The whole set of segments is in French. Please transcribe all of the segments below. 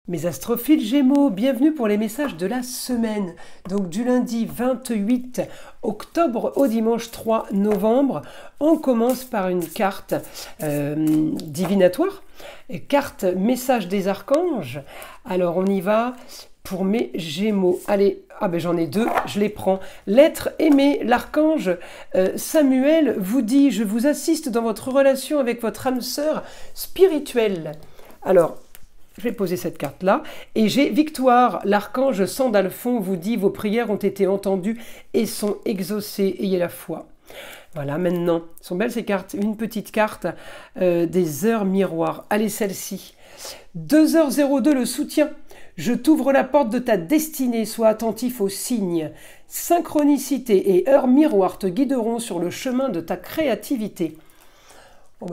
Mes astrophiles Gémeaux, bienvenue pour les messages de la semaine. Donc du lundi 28 octobre au dimanche 3 novembre, on commence par une carte divinatoire, carte message des archanges. Alors on y va pour mes Gémeaux. Allez, j'en ai deux, je les prends. L'être aimé, l'archange Samuel vous dit « Je vous assiste dans votre relation avec votre âme sœur spirituelle ». Alors, je vais poser cette carte-là. Et j'ai Victoire, l'archange Sandalphon vous dit « Vos prières ont été entendues et sont exaucées, ayez la foi ». Voilà, maintenant, sont belles ces cartes. Une petite carte des heures miroirs. Allez, celle-ci. 2h02, le soutien. Je t'ouvre la porte de ta destinée, sois attentif aux signes. Synchronicité et heures miroirs te guideront sur le chemin de ta créativité.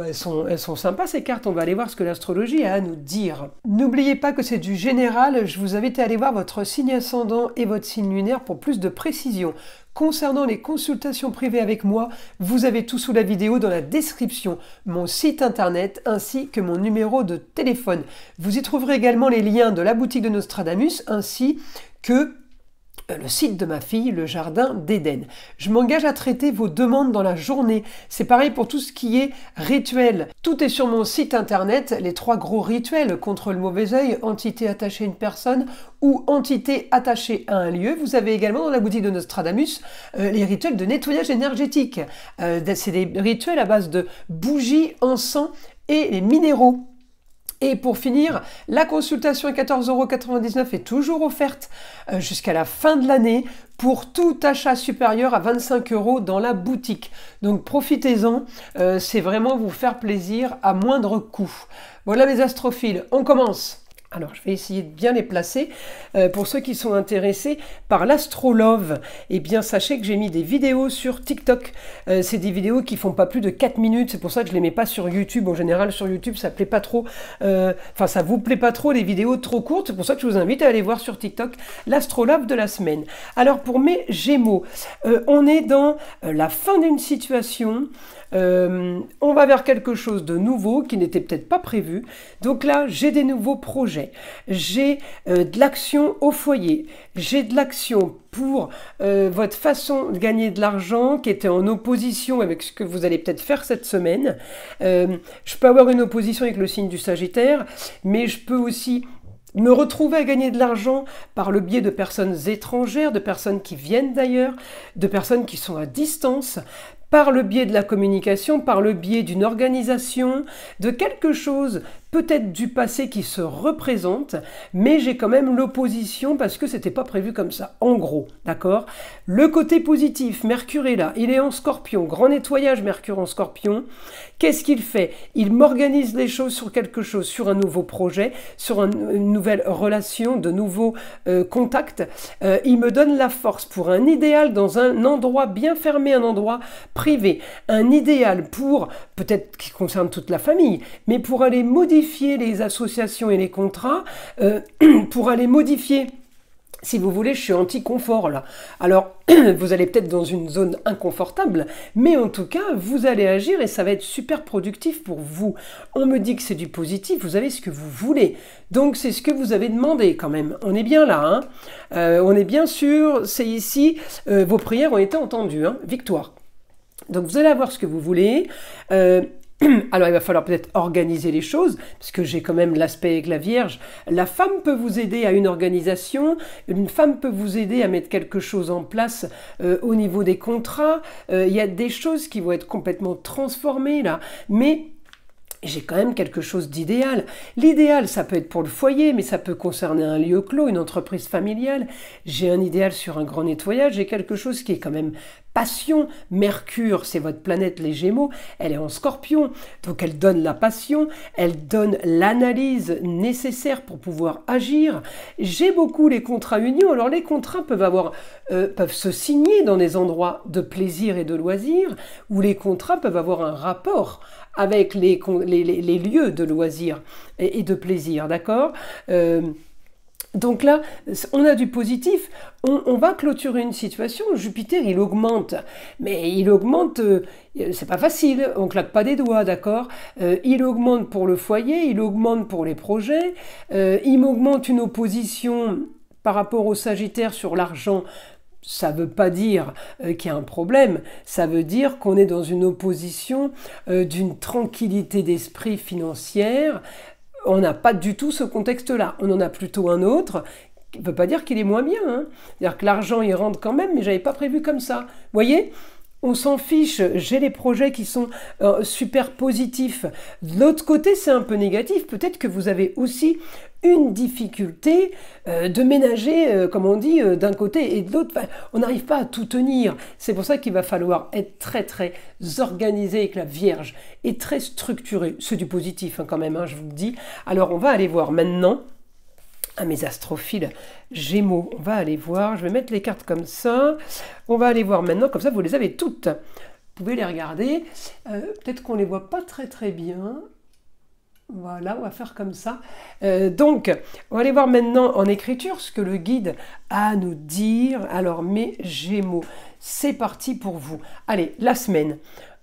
Elles sont sympas ces cartes, on va aller voir ce que l'astrologie a à nous dire. N'oubliez pas que c'est du général, je vous invite à aller voir votre signe ascendant et votre signe lunaire pour plus de précision. Concernant les consultations privées avec moi, vous avez tout sous la vidéo dans la description, mon site internet ainsi que mon numéro de téléphone. Vous y trouverez également les liens de la boutique de Nostradamus ainsi que le site de ma fille, le jardin d'Éden. Je m'engage à traiter vos demandes dans la journée. C'est pareil pour tout ce qui est rituel. Tout est sur mon site internet, les 3 gros rituels contre le mauvais œil, entité attachée à une personne ou entité attachée à un lieu. Vous avez également dans la boutique de Nostradamus les rituels de nettoyage énergétique. C'est des rituels à base de bougies, encens et les minéraux. Et pour finir, la consultation à 14,99 € est toujours offerte jusqu'à la fin de l'année pour tout achat supérieur à 25 € dans la boutique. Donc profitez-en, c'est vraiment vous faire plaisir à moindre coût. Voilà mes astrophiles, on commence! Alors, je vais essayer de bien les placer. Pour ceux qui sont intéressés par l'astrolove, eh bien, sachez que j'ai mis des vidéos sur TikTok. C'est des vidéos qui font pas plus de 4 minutes. C'est pour ça que je les mets pas sur YouTube. En général, sur YouTube, ça plaît pas trop. Ça vous plaît pas trop les vidéos trop courtes. C'est pour ça que je vous invite à aller voir sur TikTok l'astrolove de la semaine. Alors, pour mes Gémeaux, on est dans la fin d'une situation. On va vers quelque chose de nouveau qui n'était peut-être pas prévu. Donc là, j'ai des nouveaux projets. J'ai de l'action au foyer. J'ai de l'action pour votre façon de gagner de l'argent qui était en opposition avec ce que vous allez peut-être faire cette semaine. Je peux avoir une opposition avec le signe du Sagittaire, mais je peux aussi me retrouver à gagner de l'argent par le biais de personnes étrangères, de personnes qui viennent d'ailleurs, de personnes qui sont à distance, par le biais de la communication, par le biais d'une organisation, de quelque chose peut-être du passé qui se représente, mais j'ai quand même l'opposition parce que c'était pas prévu comme ça, en gros, d'accord? Le côté positif, Mercure est là, il est en Scorpion, grand nettoyage Mercure en Scorpion. Qu'est-ce qu'il fait? Il m'organise les choses sur quelque chose, sur un nouveau projet, sur une nouvelle relation, de nouveaux contacts. Il me donne la force pour un idéal dans un endroit bien fermé, un endroit privé, un idéal pour, peut-être qui concerne toute la famille, mais pour aller modifier les associations et les contrats, pour aller modifier, si vous voulez, je suis anti-confort là. Alors, vous allez peut-être dans une zone inconfortable, mais en tout cas, vous allez agir et ça va être super productif pour vous. On me dit que c'est du positif, vous avez ce que vous voulez. Donc, c'est ce que vous avez demandé quand même. On est bien là, hein. On est bien sûr, c'est ici, vos prières ont été entendues, hein. Victoire. Donc, vous allez avoir ce que vous voulez. Alors, il va falloir peut-être organiser les choses, parce que j'ai quand même l'aspect avec la Vierge. La femme peut vous aider à une organisation, une femme peut vous aider à mettre quelque chose en place au niveau des contrats. Il y a des choses qui vont être complètement transformées là, mais j'ai quand même quelque chose d'idéal. L'idéal, ça peut être pour le foyer, mais ça peut concerner un lieu clos, une entreprise familiale. J'ai un idéal sur un grand nettoyage, j'ai quelque chose qui est quand même passion. Mercure, c'est votre planète, les Gémeaux, elle est en Scorpion, donc elle donne la passion, elle donne l'analyse nécessaire pour pouvoir agir. J'ai beaucoup les contrats unions. Alors les contrats peuvent se signer dans des endroits de plaisir et de loisirs, où les contrats peuvent avoir un rapport avec les lieux de loisirs et de plaisir, d'accord? Donc là, on a du positif, on va clôturer une situation, Jupiter il augmente, mais il augmente, c'est pas facile, on claque pas des doigts, d'accord. Il augmente pour le foyer, il augmente pour les projets, il m'augmente une opposition par rapport au Sagittaire sur l'argent. Ça ne veut pas dire qu'il y a un problème, ça veut dire qu'on est dans une opposition d'une tranquillité d'esprit financière. On n'a pas du tout ce contexte-là, on en a plutôt un autre, qui ne veut pas dire qu'il est moins bien. Hein. C'est-à-dire que l'argent, il rentre quand même, mais je n'avais pas prévu comme ça. Vous voyez ? On s'en fiche, j'ai les projets qui sont super positifs. De l'autre côté, c'est un peu négatif. Peut-être que vous avez aussi une difficulté de ménager, comme on dit, d'un côté et de l'autre. Enfin, on n'arrive pas à tout tenir. C'est pour ça qu'il va falloir être très très organisé avec la Vierge et très structuré. C'est du positif hein, quand même, hein, je vous le dis. Alors on va aller voir maintenant à mes astrophiles Gémeaux. On va aller voir, je vais mettre les cartes comme ça. On va aller voir maintenant, comme ça vous les avez toutes. Vous pouvez les regarder. Peut-être qu'on ne les voit pas très très bien. Voilà, on va faire comme ça. Donc, on va aller voir maintenant en écriture ce que le guide a à nous dire. Alors, mes Gémeaux, c'est parti pour vous. Allez, la semaine.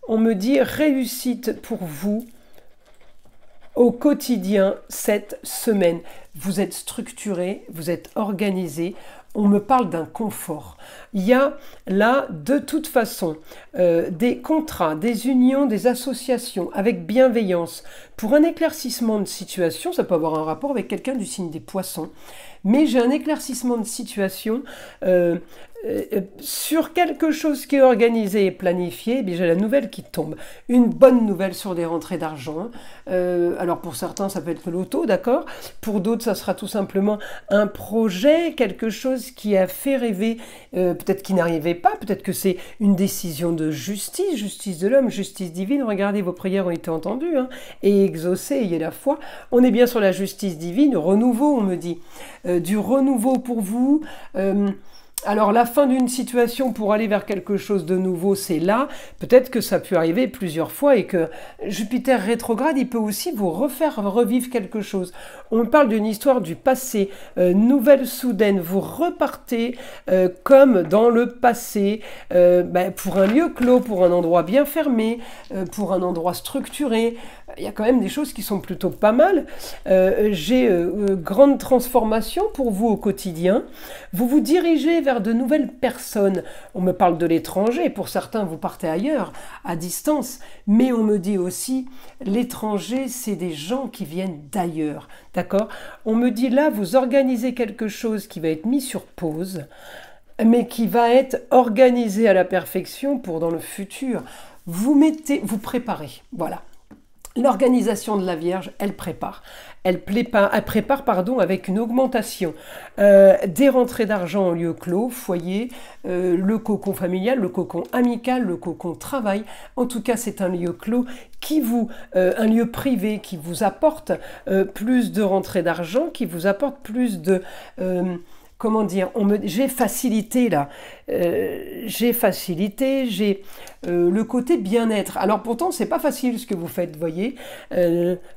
On me dit réussite pour vous au quotidien cette semaine. Vous êtes structuré, vous êtes organisé. On me parle d'un confort. Il y a là, de toute façon, des contrats, des unions, des associations avec bienveillance pour un éclaircissement de situation. Ça peut avoir un rapport avec quelqu'un du signe des Poissons. Mais j'ai un éclaircissement de situation sur quelque chose qui est organisé et planifié. J'ai la nouvelle qui tombe. Une bonne nouvelle sur des rentrées d'argent. Alors pour certains, ça peut être le loto, d'accord. Pour d'autres, ça sera tout simplement un projet, quelque chose qui a fait rêver, peut-être qui n'arrivait pas, peut-être que c'est une décision de justice, justice de l'homme, justice divine. Regardez, vos prières ont été entendues hein, et exaucées, ayez la foi. On est bien sur la justice divine, renouveau, on me dit. Du renouveau pour vous. Alors la fin d'une situation pour aller vers quelque chose de nouveau, c'est là. Peut-être que ça peut arriver plusieurs fois et que Jupiter rétrograde, il peut aussi vous refaire revivre quelque chose. On parle d'une histoire du passé, nouvelle soudaine, vous repartez comme dans le passé, pour un lieu clos, pour un endroit bien fermé, pour un endroit structuré. Il y a quand même des choses qui sont plutôt pas mal. J'ai grande transformation pour vous au quotidien. Vous vous dirigez vers de nouvelles personnes. On me parle de l'étranger. Pour certains, vous partez ailleurs, à distance. Mais on me dit aussi, l'étranger, c'est des gens qui viennent d'ailleurs. D'accord ? On me dit là, vous organisez quelque chose qui va être mis sur pause, mais qui va être organisé à la perfection pour dans le futur. Vous préparez. Voilà. L'organisation de la Vierge, elle prépare. Elle prépare avec une augmentation des rentrées d'argent en lieu clos, foyer, le cocon familial, le cocon amical, le cocon travail. En tout cas, c'est un lieu clos un lieu privé qui vous apporte plus de rentrées d'argent, qui vous apporte plus de... comment dire, j'ai facilité là, j'ai le côté bien-être. Alors pourtant, c'est pas facile ce que vous faites, voyez.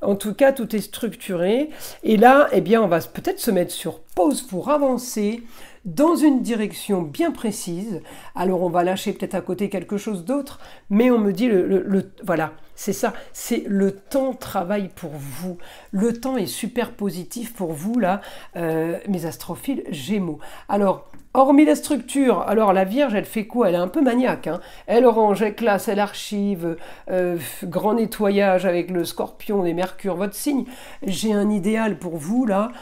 En tout cas, tout est structuré. Et là, eh bien, on va peut-être se mettre sur pause pour avancer dans une direction bien précise. Alors, on va lâcher peut-être à côté quelque chose d'autre, mais on me dit, voilà, c'est ça, c'est le temps travaille pour vous. Le temps est super positif pour vous, là, mes astrophiles Gémeaux. Alors, hormis la structure, alors la Vierge, elle fait quoi? Elle est un peu maniaque. Hein, elle range, elle classe, elle archive, grand nettoyage avec le Scorpion et Mercure, votre signe. J'ai un idéal pour vous, là.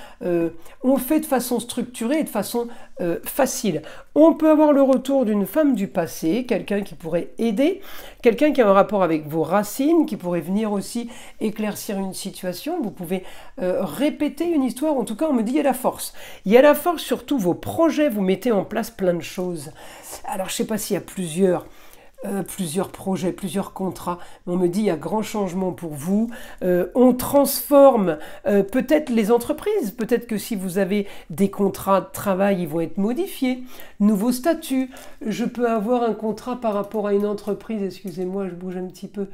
On fait de façon structurée et de façon facile. On peut avoir le retour d'une femme du passé, quelqu'un qui pourrait aider, quelqu'un qui a un rapport avec vos racines, qui pourrait venir aussi éclaircir une situation. Vous pouvez répéter une histoire. En tout cas, on me dit il y a la force. Il y a la force sur tous vos projets. Vous mettez en place plein de choses. Alors, je ne sais pas s'il y a plusieurs projets, plusieurs contrats. On me dit il y a grand changement pour vous. On transforme peut-être les entreprises. Peut-être que si vous avez des contrats de travail, ils vont être modifiés. Nouveau statut. Je peux avoir un contrat par rapport à une entreprise. Excusez-moi, je bouge un petit peu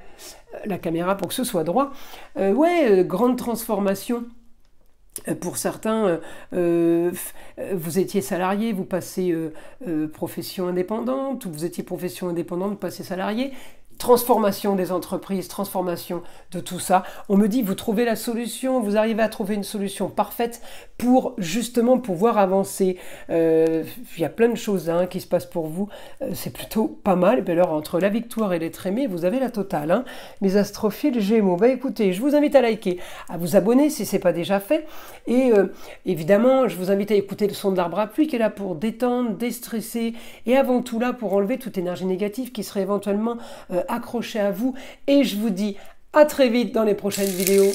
la caméra pour que ce soit droit. Grande transformation. Pour certains, vous étiez salarié, vous passez profession indépendante, ou vous étiez profession indépendante, vous passez salarié. Transformation des entreprises, transformation de tout ça. On me dit, vous trouvez la solution, vous arrivez à trouver une solution parfaite pour justement pouvoir avancer. Il y a plein de choses qui se passent pour vous, c'est plutôt pas mal. Et bien alors, entre la victoire et l'être aimé, vous avez la totale. Hein. Mes astrophiles Gémeaux, écoutez, je vous invite à liker, à vous abonner si ce n'est pas déjà fait. Et évidemment, je vous invite à écouter le son de l'arbre à pluie qui est là pour détendre, déstresser, et avant tout là pour enlever toute énergie négative qui serait éventuellement accroché à vous, et je vous dis à très vite dans les prochaines vidéos.